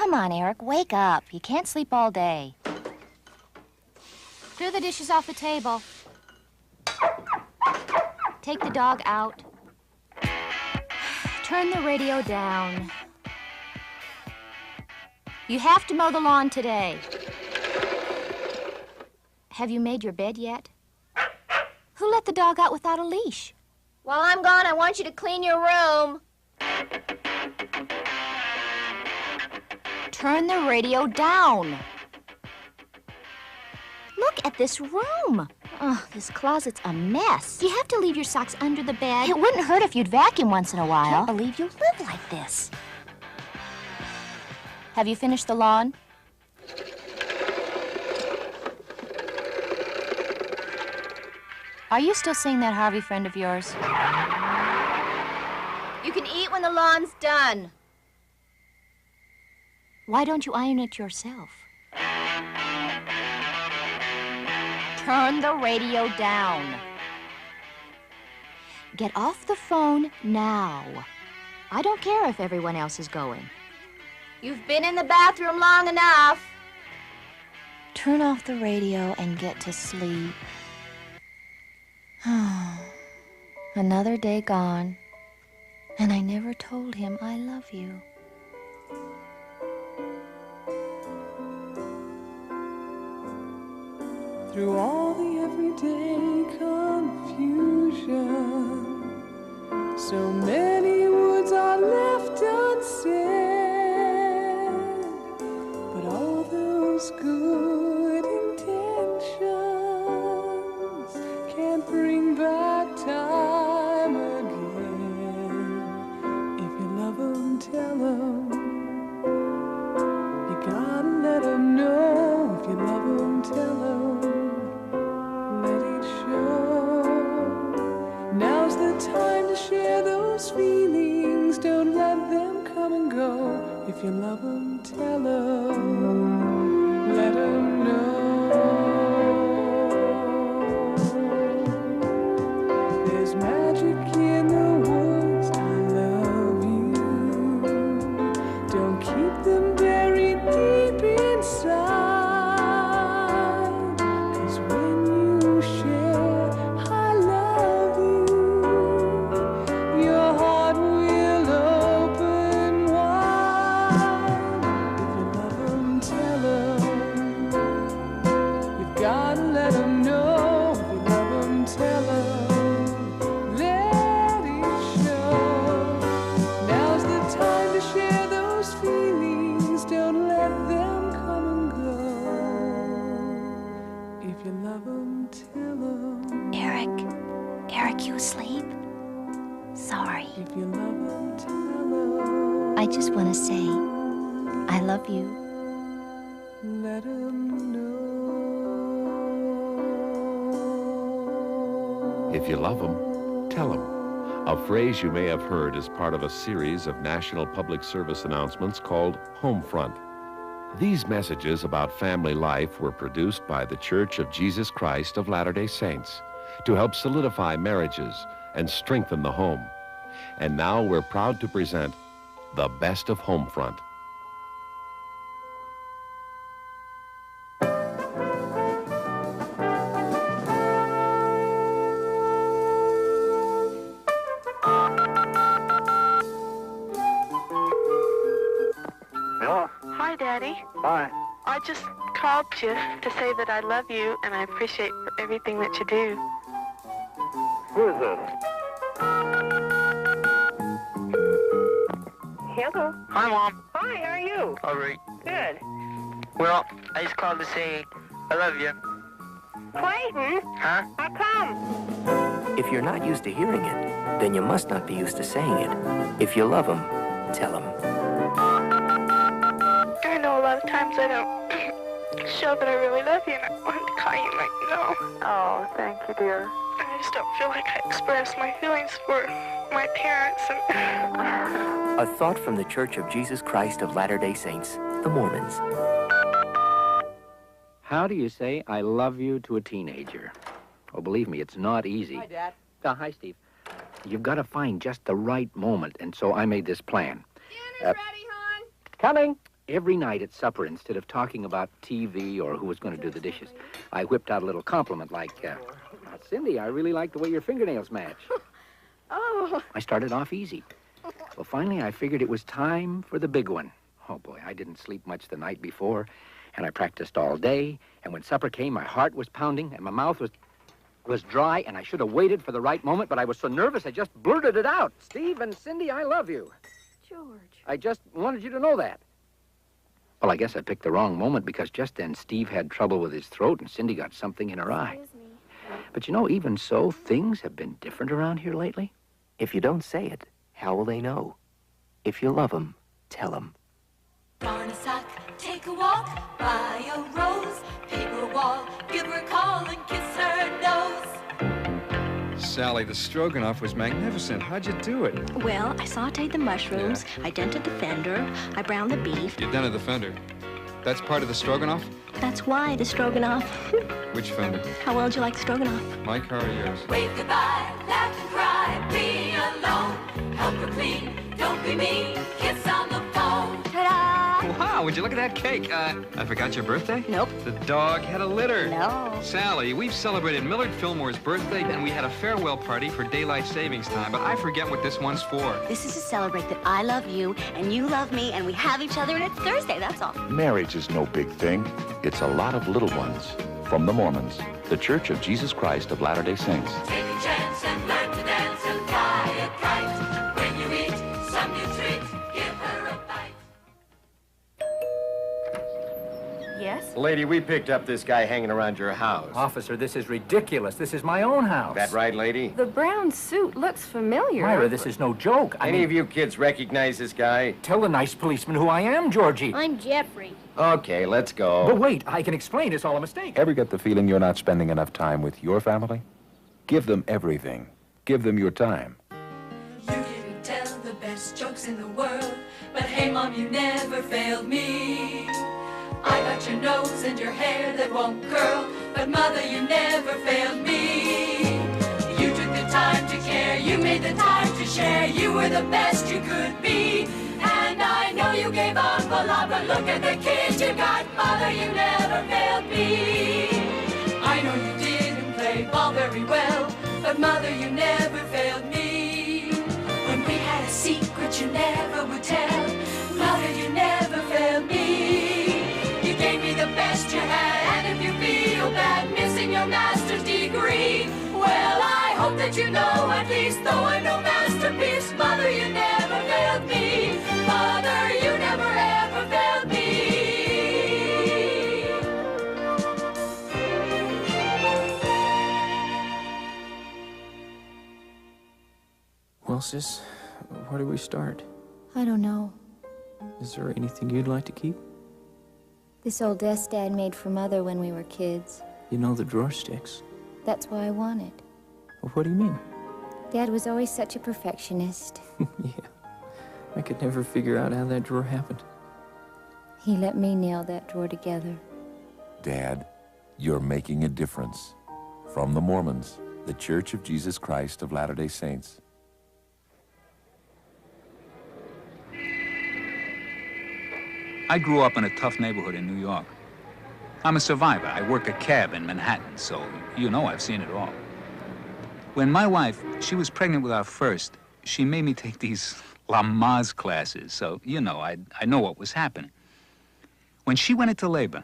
Come on, Eric, wake up. You can't sleep all day. Clear the dishes off the table. Take the dog out. Turn the radio down. You have to mow the lawn today. Have you made your bed yet? Who let the dog out without a leash? While I'm gone, I want you to clean your room. Turn the radio down. Look at this room. Oh, this closet's a mess. You have to leave your socks under the bed. It wouldn't hurt if you'd vacuum once in a while. I can't believe you live like this. Have you finished the lawn? Are you still seeing that Harvey friend of yours? You can eat when the lawn's done. Why don't you iron it yourself? Turn the radio down. Get off the phone now. I don't care if everyone else is going. You've been in the bathroom long enough. Turn off the radio and get to sleep. Another day gone, and I never told him I love you. Through all the everyday confusion, so many words are left unsaid, but all those good intentions can't bring back time again. If you love 'em, tell 'em. You gotta let 'em know. If you love 'em, tell 'em. Now's the time to share those feelings. Don't let them come and go. If you love 'em, tell 'em. Let 'em know. There's magic in the words, I love you. Don't keep them buried deep inside. 'Cause when you share I love you, your heart will open wide. If you love 'em, tell 'em. You've gotta let 'em know. If you love 'em, tell 'em. Let it show. Now's the time to share those feelings. Don't let them come and go. If you love 'em, tell 'em. Eric, you asleep? Sorry. If you love 'em, tell 'em. I just want to say, I love you. Let 'em know. If you love them, tell them. A phrase you may have heard as part of a series of national public service announcements called Homefront. These messages about family life were produced by the Church of Jesus Christ of Latter-day Saints to help solidify marriages and strengthen the home. And now we're proud to present the best of Homefront. Hello? Hi, Daddy. Hi. I just called you to say that I love you and I appreciate everything that you do. Who is this? Hello. Hi, Mom. Hi, how are you? All right. Good. Well, I just called to say I love you. Clayton? Huh? How come? If you're not used to hearing it, then you must not be used to saying it. If you love 'em, tell 'em. I know a lot of times I don't show that I really love you and I wanted to call you and let you know. Oh, thank you, dear. I just don't feel like I express my feelings for my parents and... A thought from the Church of Jesus Christ of Latter-day Saints, the Mormons. How do you say I love you to a teenager? Oh, believe me, it's not easy. Hi, Dad. Hi, Steve. You've got to find just the right moment, and so I made this plan. Dinner's ready, hon. Coming. Every night at supper, instead of talking about TV or who was going to do the dishes, I whipped out a little compliment like, Cindy, I really like the way your fingernails match. Oh. I started off easy. Well, finally, I figured it was time for the big one. Oh, boy, I didn't sleep much the night before, and I practiced all day, and when supper came, my heart was pounding, and my mouth was dry, and I should have waited for the right moment, but I was so nervous, I just blurted it out. Steve and Cindy, I love you. George. I just wanted you to know that. Well, I guess I picked the wrong moment because just then Steve had trouble with his throat and Cindy got something in her eye. Excuse me. But you know, even so, things have been different around here lately. If you don't say it, how will they know? If you love them, tell them. Darn a sock, take a walk, buy a rose, paper wall, give her a call and kiss her nose. Sally, the stroganoff was magnificent. How'd you do it? Well, I sauteed the mushrooms, I dented the fender, I browned the beef. You dented the fender. That's part of the stroganoff? That's why the stroganoff. Which fender? How well do you like the stroganoff? My car or yours? Wave goodbye, laugh and cry, be alone, help her clean, don't be mean, kiss on the phone. Ta-da! Wow, would you look at that cake? I forgot your birthday? Nope. The dog had a litter. No. Sally, we've celebrated Millard Fillmore's birthday, and we had a farewell party for daylight savings time, but I forget what this one's for. This is to celebrate that I love you, and you love me, and we have each other, and it's Thursday, that's all. Marriage is no big thing. It's a lot of little ones. From the Mormons, the Church of Jesus Christ of Latter-day Saints. Take a chance and learn to dance and fly a kite. When you eat some new treat, give her a bite. Yes? Lady, we picked up this guy hanging around your house. Officer, this is ridiculous. This is my own house. That right, lady? The brown suit looks familiar. Myra, this is no joke. Any of you kids recognize this guy? Tell the nice policeman who I am, Georgie. I'm Jeffrey. Okay, let's go. But wait, I can explain. It's all a mistake. Ever get the feeling you're not spending enough time with your family? Give them everything. Give them your time. You didn't tell the best jokes in the world, but hey, Mom, you never failed me. I got your nose and your hair that won't curl, but Mother, you never failed me. You took the time to care, you made the time to share, you were the best you could be. And I know you gave up a lot, but look at the kids you got. Mother, you never failed me. I know you didn't play ball very well, but Mother, you never failed me. When we had a secret you never would tell, Mother, you never failed me. You gave me the best you had, and if you feel bad missing your master's degree, well, I hope that you know at least, though I'm no masterpiece, Mother, you never failed me. Mother, you never ever failed me. Well, sis, where do we start? I don't know. Is there anything you'd like to keep? This old desk Dad made for Mother when we were kids. You know, the drawer sticks. That's why I want it. Well, what do you mean? Dad was always such a perfectionist. Yeah. I could never figure out how that drawer happened. He let me nail that drawer together. Dad, you're making a difference. From the Mormons, the Church of Jesus Christ of Latter-day Saints. I grew up in a tough neighborhood in New York. I'm a survivor. I work a cab in Manhattan, so you know I've seen it all. When my wife, she was pregnant with our first, she made me take these Lamaze classes, so, you know, I know what was happening. When she went into labor,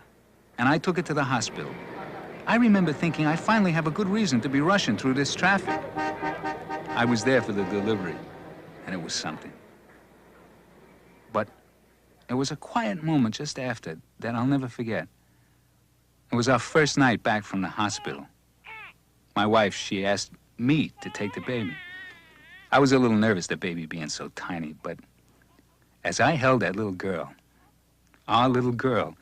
and I took her to the hospital, I remember thinking I finally have a good reason to be rushing through this traffic. I was there for the delivery, and it was something. But there was a quiet moment just after that I'll never forget. It was our first night back from the hospital. My wife, she asked me to take the baby. I was a little nervous, the baby being so tiny, but as I held that little girl, our little girl,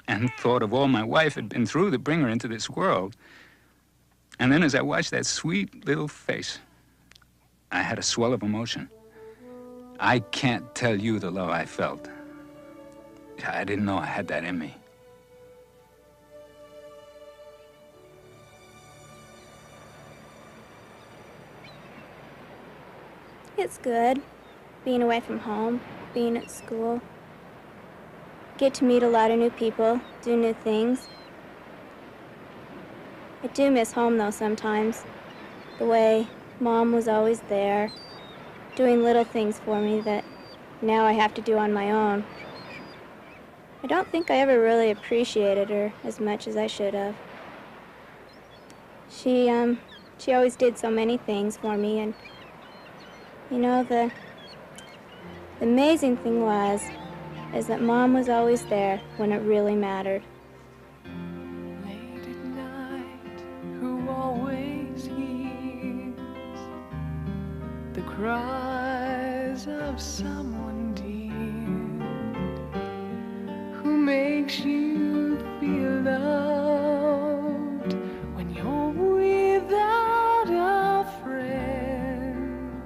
and thought of all my wife had been through to bring her into this world, and then as I watched that sweet little face, I had a swell of emotion. I can't tell you the love I felt. I didn't know I had that in me. It's good, being away from home, being at school. get to meet a lot of new people, do new things. I do miss home, though, sometimes. The way Mom was always there, doing little things for me that now I have to do on my own. I don't think I ever really appreciated her as much as I should have. She always did so many things for me, and you know, the amazing thing is that Mom was always there when it really mattered. Late at night, who always hears the cries of someone dear, who makes you feel loved when you're without a friend.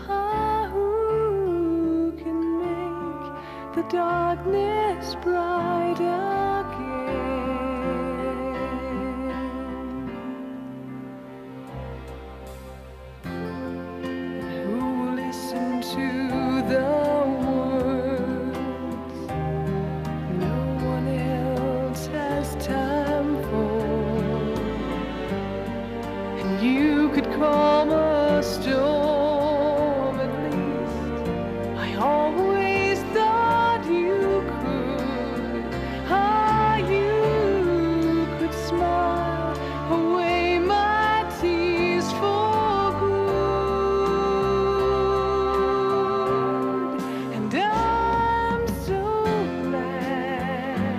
Ah, who can make the darkness bright again? Who will listen to the words no one else has time for? And you could calm a storm, at least I always thought you could. Ah, you could smile away my tears for good. And I'm so glad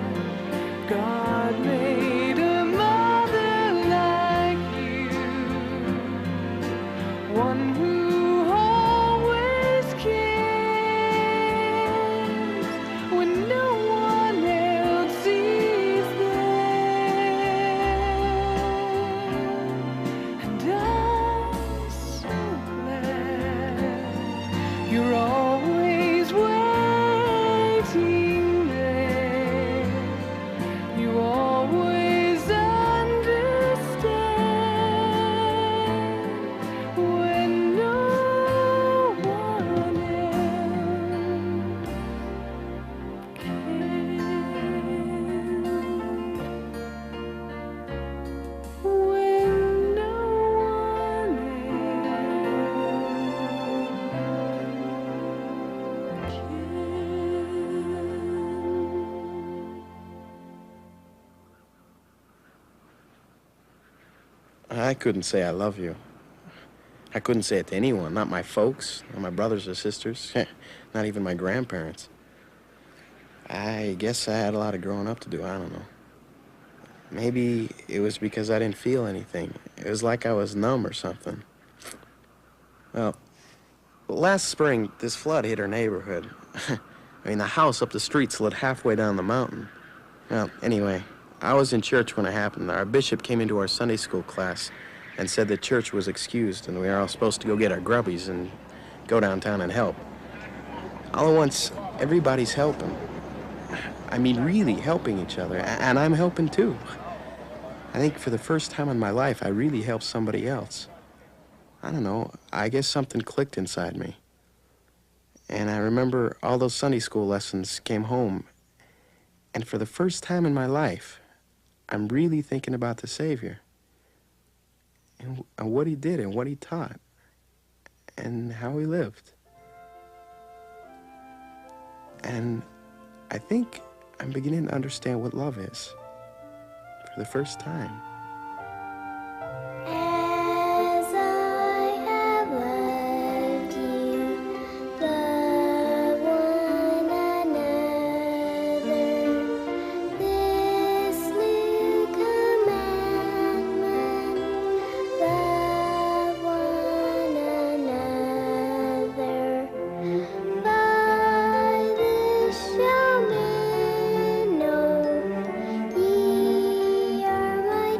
God made a mother like you, one who always cares when no one else is there. And I'm so glad you're always waiting there. You always understand when no one else can. When no one I couldn't say I love you. I couldn't say it to anyone, not my folks, not my brothers or sisters, not even my grandparents. I guess I had a lot of growing up to do, I don't know. Maybe it was because I didn't feel anything. It was like I was numb or something. Well, last spring, this flood hit our neighborhood. I mean, the house up the street slid halfway down the mountain. Well, anyway, I was in church when it happened. Our bishop came into our Sunday school class and said that church was excused and we were all supposed to go get our grubbies and go downtown and help. All at once, everybody's helping. I mean, really helping each other, and I'm helping too. I think for the first time in my life, I really helped somebody else. I don't know, I guess something clicked inside me. And I remember all those Sunday school lessons came home, and for the first time in my life, I'm really thinking about the Savior and what he did and what he taught and how he lived. And I think I'm beginning to understand what love is for the first time. As I have loved you, love one another. This new commandment, love one another. By this shall men know ye are my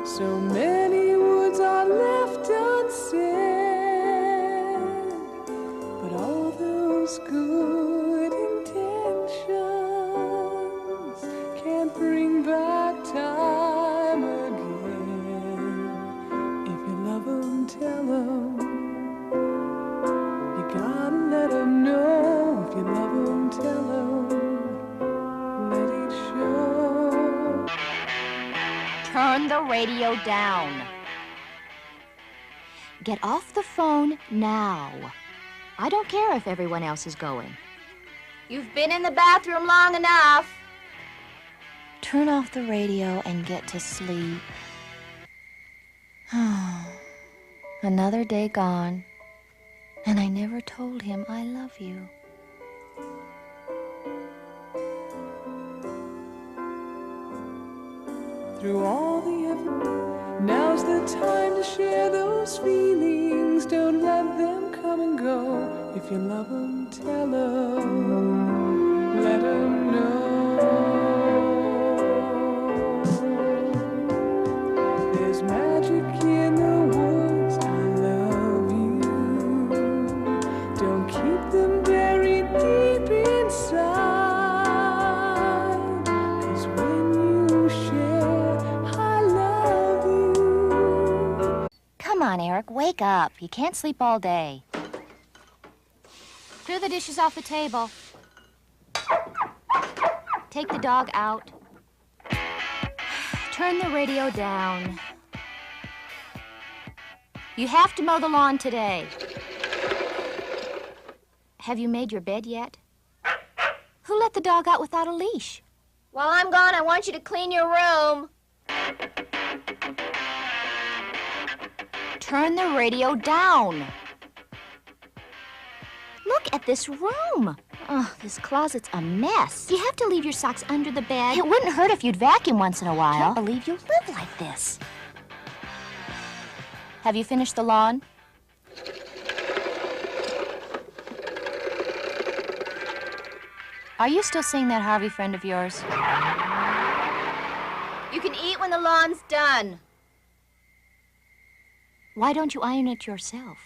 So many words are left unsaid, but all those good intentions can't bring back time again. If you love 'em, tell 'em. You gotta let 'em know. If you love 'em, tell 'em. Let it show. Turn the radio down. Get off the phone now. I don't care if everyone else is going. You've been in the bathroom long enough. Turn off the radio and get to sleep. Another day gone, and I never told him I love you. Through all the effort, now's the time to share those feelings. Don't let them come and go. If you love 'em, tell 'em. Let 'em know. There's magic in the words, I love you. Don't keep them buried deep inside. 'Cause when you share, I love you. Come on, Eric, wake up. You can't sleep all day. Clear the dishes off the table. Take the dog out. Turn the radio down. You have to mow the lawn today. Have you made your bed yet? Who let the dog out without a leash? While I'm gone, I want you to clean your room. Turn the radio down. Look at this room. Oh, this closet's a mess. You have to leave your socks under the bed. It wouldn't hurt if you'd vacuum once in a while. I can't believe you live like this. Have you finished the lawn? Are you still seeing that Harvey friend of yours? You can eat when the lawn's done. Why don't you iron it yourself?